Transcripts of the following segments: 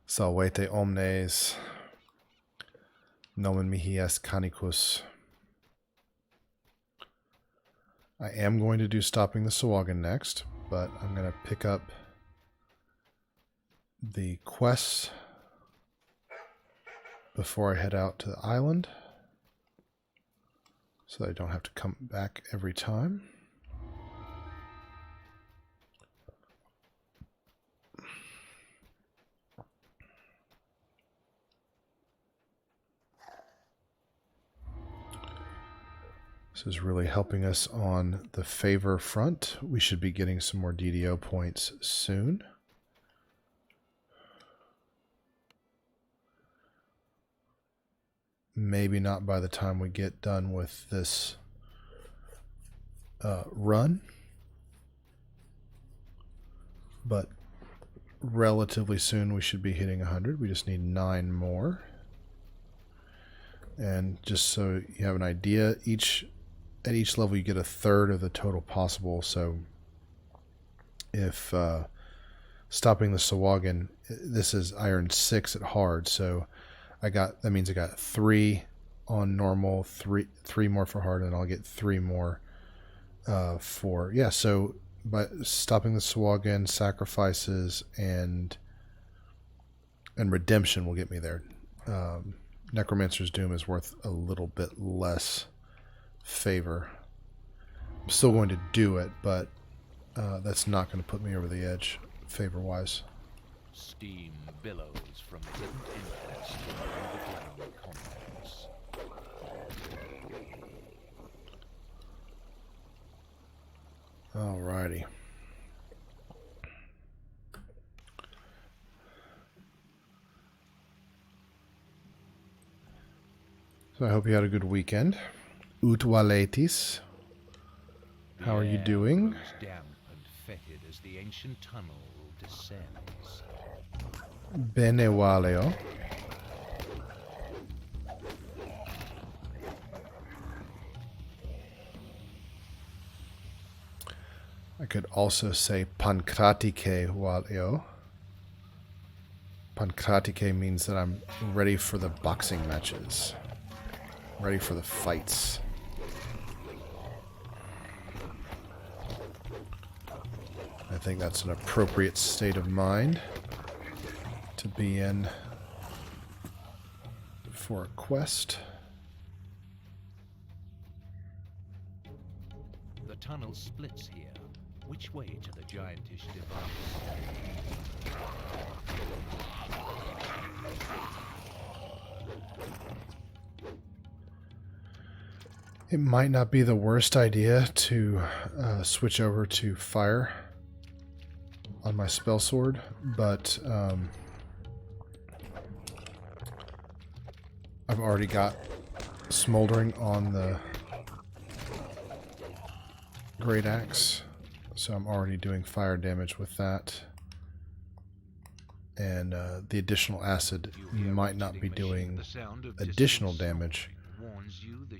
Salvete omnes. Nomen mihi est canicus. I am going to do stopping the Sahuagin next, but I'm going to pick up the quests before I head out to the island, so that I don't have to come back every time. This is really helping us on the favor front. We should be getting some more DDO points soon. Maybe not by the time we get done with this run, but relatively soon we should be hitting 100. We just need 9 more. And just so you have an idea, at each level you get a third of the total possible. So if stopping the Sahuagin, this is I earned 6 at hard, so that means I got 3 on normal, three more for hard, and I'll get 3 more for so by stopping the Sahuagin, sacrifices and redemption will get me there. Necromancer's Doom is worth a little bit less favor. I'm still going to do it, but that's not going to put me over the edge favor-wise. Steam billows from hidden entrance to underground compounds. Alrighty. So I hope you had a good weekend. Utwaletis. How are you doing? Damp and fetid as the ancient tunnel descends. Bene Waleo. I could also say Pankratike Waleo. Pankratike means that I'm ready for the boxing matches. Ready for the fights. I think that's an appropriate state of mind to be in for a quest. The tunnel splits here. Which way to the giantish device? It might not be the worst idea to switch over to fire on my spell sword, but I've already got smoldering on the great axe, so I'm already doing fire damage with that. And the additional acid might not be doing additional damage,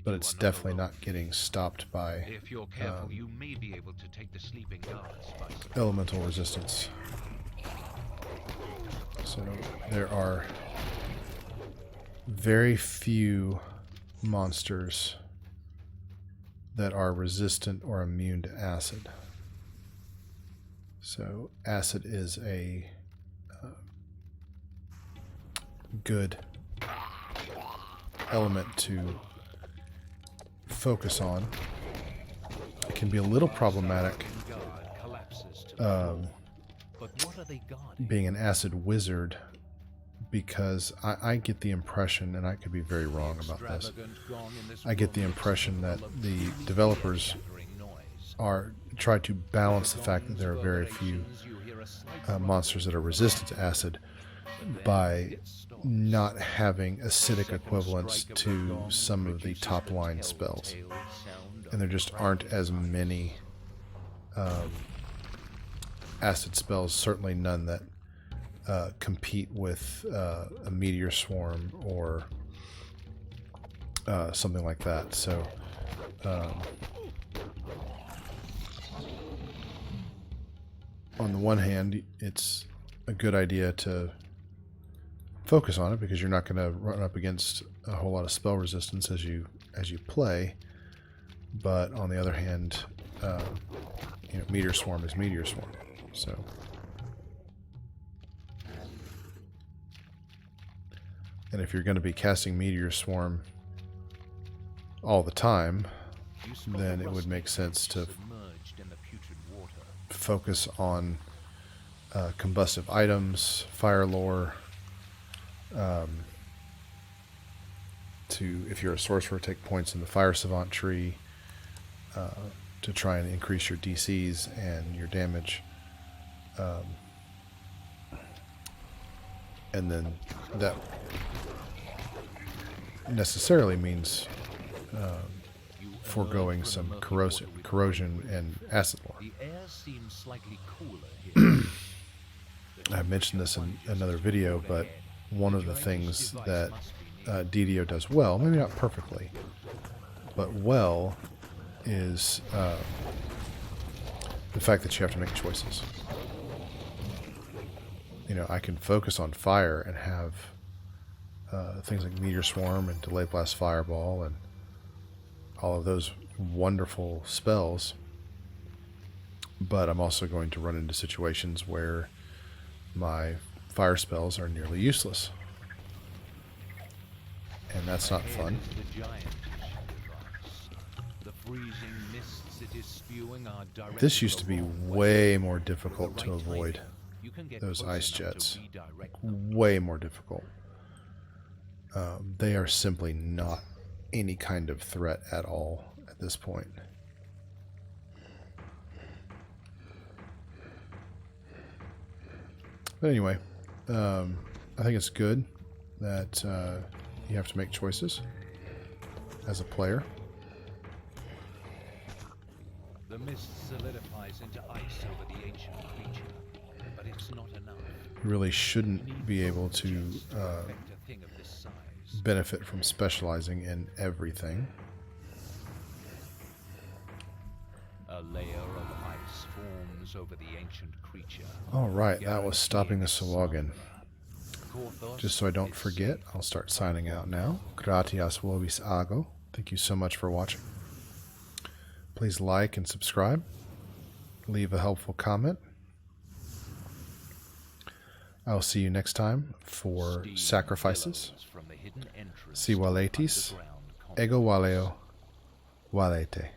but it's definitely not getting stopped by If you're careful, you may be able to take the sleeping guards by surprise. elemental resistance. So there are very few monsters that are resistant or immune to acid. So acid is a good element to focus on. It can be a little problematic being an acid wizard, because I get the impression, and I could be very wrong about this, I get the impression that the developers try to balance the fact that there are very few monsters that are resistant to acid by not having acidic equivalents to some of the top line spells. And there just aren't as many acid spells, certainly none that compete with a meteor swarm or something like that. So on the one hand, it's a good idea to focus on it because you're not going to run up against a whole lot of spell resistance as you play. But on the other hand, you know, Meteor Swarm is Meteor Swarm. So, and if you're going to be casting Meteor Swarm all the time, then it would make sense to focus on combustive items, fire lore. To, if you're a sorcerer, take points in the Fire Savant tree to try and increase your DCs and your damage. And then that necessarily means foregoing some corrosion and acid lore. The air seems slightly cooler here. I mentioned this in another video, but one of the things that DDO does well, maybe not perfectly, but well, is the fact that you have to make choices. You know, I can focus on fire and have things like Meteor Swarm and Delay Blast Fireball and all of those wonderful spells, but I'm also going to run into situations where my fire spells are nearly useless. And that's not fun. This used to be way more difficult to avoid. Those ice jets. Way more difficult. They are simply not any kind of threat at all at this point. But anyway, I think it's good that you have to make choices as a player. The mist solidifies into ice over the ancient creature, but it's not enough. You really shouldn't be able to benefit from specializing in everything. A layer of ice forms over the ancient creature. Alright, that was stopping the Sahuagin. Just so I don't forget, I'll start signing out now. Gratias vobis ago. Thank you so much for watching. Please like and subscribe. Leave a helpful comment. I'll see you next time for sacrifices. Si waletis, ego valeo valete.